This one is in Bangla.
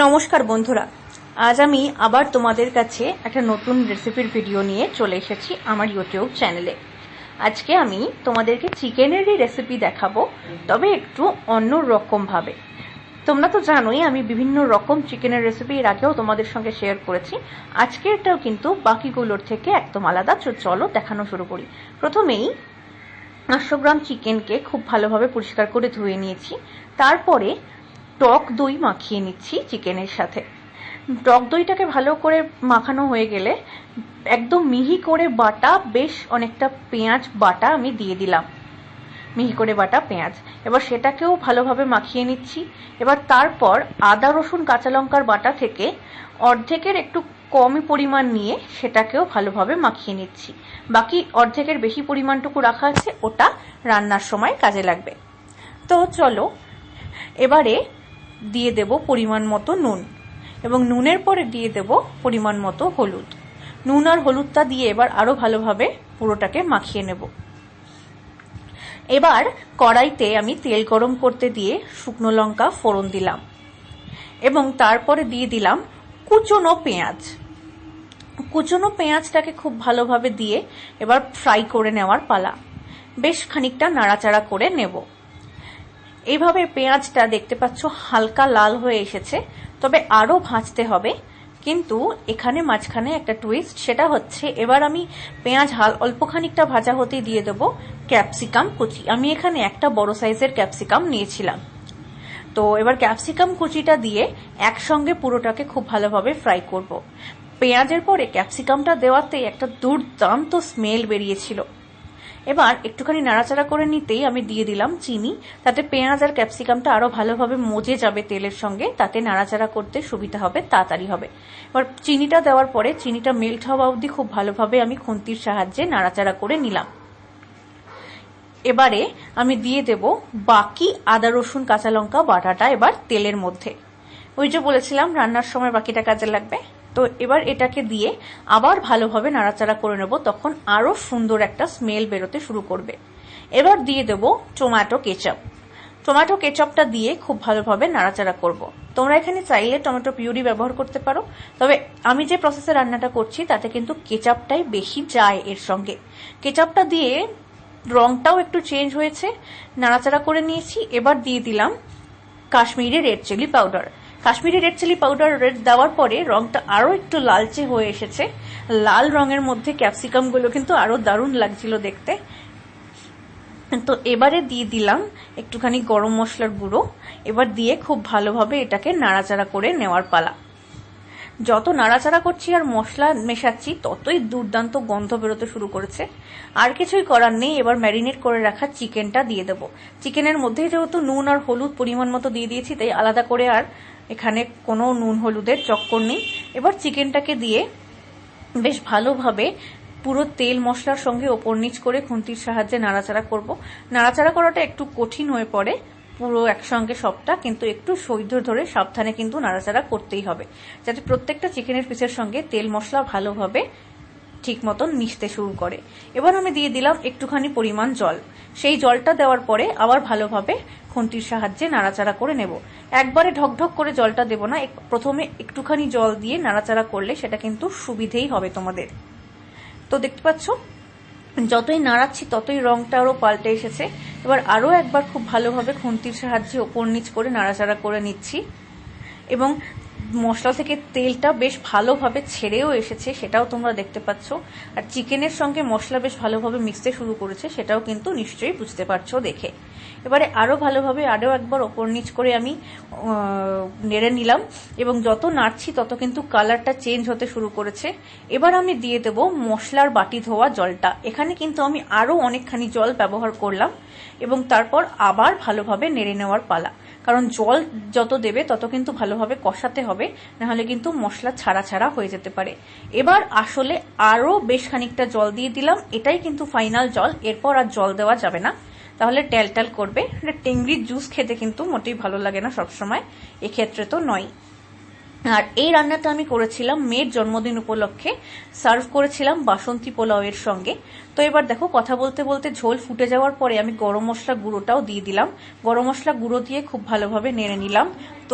নমস্কার বন্ধুরা, আজ আমি আবার তোমাদের কাছে একটা নতুন রেসিপির ভিডিও নিয়ে চলে এসেছি আমার ইউটিউব চ্যানেলে। আজকে আমি তোমাদেরকে চিকেনেরই রেসিপি দেখাবো, তবে একটু অন্য রকম ভাবে। তোমরা তো জানোই আমি বিভিন্ন রকম চিকেনের রেসিপি এর আগেও তোমাদের সঙ্গে শেয়ার করেছি। আজকেরটাও কিন্তু বাকিগুলোর থেকে একদম আলাদা। চলো দেখানো শুরু করি। প্রথমেই 500 গ্রাম চিকেনকে খুব ভালোভাবে পরিষ্কার করে ধুয়ে নিয়েছি। তারপরে টক দই মাখিয়ে নিচ্ছি চিকেনের সাথে। টক দইটাকে ভালো করে মাখানো হয়ে গেলে একদম মিহি করে বাটা বেশ অনেকটা পেঁয়াজ বাটা আমি দিয়ে দিলাম, মিহি করে বাটা পেঁয়াজ। এবার সেটাকেও ভালোভাবে মাখিয়ে নিচ্ছি। এবার তারপর আদা রসুন কাঁচা লঙ্কার বাটা থেকে অর্ধেকের একটু কমই পরিমাণ নিয়ে সেটাকেও ভালোভাবে মাখিয়ে নিচ্ছি। বাকি অর্ধেকের বেশি পরিমাণটুকু রাখা আছে, ওটা রান্নার সময় কাজে লাগবে। তো চলো এবারে দিয়ে দেব পরিমাণ মতো নুন, এবং নুনের পরে দিয়ে দেব পরিমাণ মতো হলুদ। নুন আর হলুদটা দিয়ে এবার আরো ভালোভাবে পুরোটাকে মাখিয়ে নেব। এবার কড়াইতে আমি তেল গরম করতে দিয়ে শুকনো লঙ্কা ফোড়ন দিলাম, এবং তারপরে দিয়ে দিলাম কুচনো পেঁয়াজ। কুচনো পেঁয়াজটাকে খুব ভালোভাবে দিয়ে এবার ফ্রাই করে নেওয়ার পালা। বেশ খানিকটা নাড়াচাড়া করে নেব। এইভাবে পেঁয়াজটা দেখতে পাচ্ছ হালকা লাল হয়ে এসেছে, তবে আরো ভাজতে হবে। কিন্তু এখানে মাঝখানে একটা টুইস্ট, সেটা হচ্ছে এবার আমি পেঁয়াজ অল্প খানিকটা ভাজা হতে দিয়ে দেবো ক্যাপসিকাম কুচি। আমি এখানে একটা বড় সাইজের ক্যাপসিকাম নিয়েছিলাম। তো এবার ক্যাপসিকাম কুচিটা দিয়ে একসঙ্গে পুরোটাকে খুব ভালোভাবে ফ্রাই করব। পেঁয়াজের পরে ক্যাপসিকামটা দেওয়াতে একটা দুর্দান্ত স্মেল বেরিয়েছিল। এবার একটুখানি নাড়াচাড়া করে নিতেই আমি দিয়ে দিলাম চিনি, তাতে পেঁয়াজ আর ক্যাপসিকামটা আরো ভালোভাবে মজে যাবে তেলের সঙ্গে, তাতে নাড়াচাড়া করতে সুবিধা হবে, তাড়াতাড়ি হবে। এবার চিনিটা দেওয়ার পরে চিনিটা মেল্ট হওয়া অবধি খুব ভালোভাবে আমি খুন্তির সাহায্যে নাড়াচাড়া করে নিলাম। এবারে আমি দিয়ে দেব বাকি আদা রসুন কাঁচা লঙ্কা বাটাটা এবার তেলের মধ্যে। ওই যে বলেছিলাম রান্নার সময় বাকিটা কাজে লাগবে। তো এবার এটাকে দিয়ে আবার ভালোভাবে নাড়াচাড়া করে নেব, তখন আরো সুন্দর একটা স্মেল বেরোতে শুরু করবে। এবার দিয়ে দেব টমেটো কেচাপ। টমেটো কেচাপটা দিয়ে খুব ভালোভাবে নাড়াচাড়া করব। তোমরা এখানে চাইলে টমেটো পিউরি ব্যবহার করতে পারো, তবে আমি যে প্রসেসে রান্নাটা করছি তাতে কিন্তু কেচাপটাই বেশি যায় এর সঙ্গে। কেচাপটা দিয়ে রংটাও একটু চেঞ্জ হয়েছে, নাড়াচাড়া করে নিয়েছি। এবার দিয়ে দিলাম Kashmiri red chilli powder. Kashmiri red chilli powder দেওয়ার পরে রংটা আরো একটু লালচে হয়ে এসেছে। লাল রঙের মধ্যে ক্যাপসিকাম গুলো কিন্তু আরো দারুণ লাগছিল দেখতে। তো এবারে দিয়ে দিলাম একটুখানি গরম মশলার গুঁড়ো। এবার দিয়ে খুব ভালোভাবে এটাকে নাড়াচাড়া করে নেওয়ার পালা। যত নাড়াচাড়া করছি আর মশলা মেশাচ্ছি ততই দুর্দান্ত গন্ধ বেরোতে শুরু করেছে। আর কিছুই করার নেই, এবার ম্যারিনেট করে রাখা চিকেনটা দিয়ে দেবো। চিকেনের মধ্যে যেহেতু নুন আর হলুদ পরিমাণ মতো দিয়ে দিয়েছি, তাই আলাদা করে আর এখানে কোনো নুন হলুদের চক্কর নেই। এবার চিকেনটাকে দিয়ে বেশ ভালোভাবে পুরো তেল মশলার সঙ্গে ওপর নিচ করে খুন্তির সাহায্যে নাড়াচাড়া করব। নাড়াচাড়া করাটা একটু কঠিন হয়ে পড়ে পুরো একসঙ্গে সবটা, কিন্তু একটু ধৈর্য ধরে সাবধানে কিন্তু নাড়াচাড়া করতেই হবে, যাতে প্রত্যেকটা চিকেনের পিসের সঙ্গে তেল মশলা ভালোভাবে ঠিক মতন মিশতে শুরু করে। এবার আমি দিয়ে দিলাম একটুখানি পরিমাণ জল। সেই জলটা দেওয়ার পরে আবার ভালোভাবে খুন্তির সাহায্যে নাড়াচাড়া করে নেব। একবারে ঢকঢক করে জলটা দেব না, প্রথমে একটুখানি জল দিয়ে নাড়াচাড়া করলে সেটা কিন্তু সুবিধেই হবে তোমাদের। তো দেখতে পাচ্ছ যতই নাড়াচ্ছি ততই রংটা আরো পাল্টে এসেছে। এবার আরো একবার খুব ভালোভাবে খুন্তির সাহায্যে ওপর নিচ করে নাড়াচাড়া করে নিচ্ছি, এবং মশলা থেকে তেলটা বেশ ভালোভাবে ছেড়েও এসেছে, সেটাও তোমরা দেখতে পাচ্ছ। আর চিকেনের সঙ্গে মশলা বেশ ভালোভাবে মিশতে শুরু করেছে, সেটাও কিন্তু নিশ্চয়ই বুঝতে পারছো দেখে। এবারে আরো ভালোভাবে আরো একবার ওপর নিচ করে আমি নেড়ে নিলাম, এবং যত নাড়ছি তত কিন্তু কালারটা চেঞ্জ হতে শুরু করেছে। এবার আমি দিয়ে দেব মশলার বাটি ধোয়া জলটা। এখানে কিন্তু আমি আরো অনেকখানি জল ব্যবহার করলাম, এবং তারপর আবার ভালোভাবে নেড়ে নেওয়ার পালা। কারণ জল যত দেবে তত কিন্তু ভালোভাবে কষাতে হবে, নাহলে কিন্তু মশলা ছাড়া ছাড়া হয়ে যেতে পারে। এবার আসলে আরো বেশ খানিকটা জল দিয়ে দিলাম, এটাই কিন্তু ফাইনাল জল, এরপর আর জল দেওয়া যাবে না, তাহলে ট্যাল করবে। টেংরির জুস খেতে কিন্তু মোটেই ভালো লাগে না সবসময়, এক্ষেত্রে তো নয়। আর এই রান্নাটা আমি করেছিলাম মেয়ের জন্মদিন উপলক্ষে, সার্ভ করেছিলাম বাসন্তী পোলাওয়ের সঙ্গে। তো এবার দেখো কথা বলতে বলতে ঝোল ফুটে যাওয়ার পরে আমি গরম মশলা গুঁড়োটাও দিয়ে দিলাম। গরম মশলা গুঁড়ো দিয়ে খুব ভালোভাবে নেড়ে নিলাম।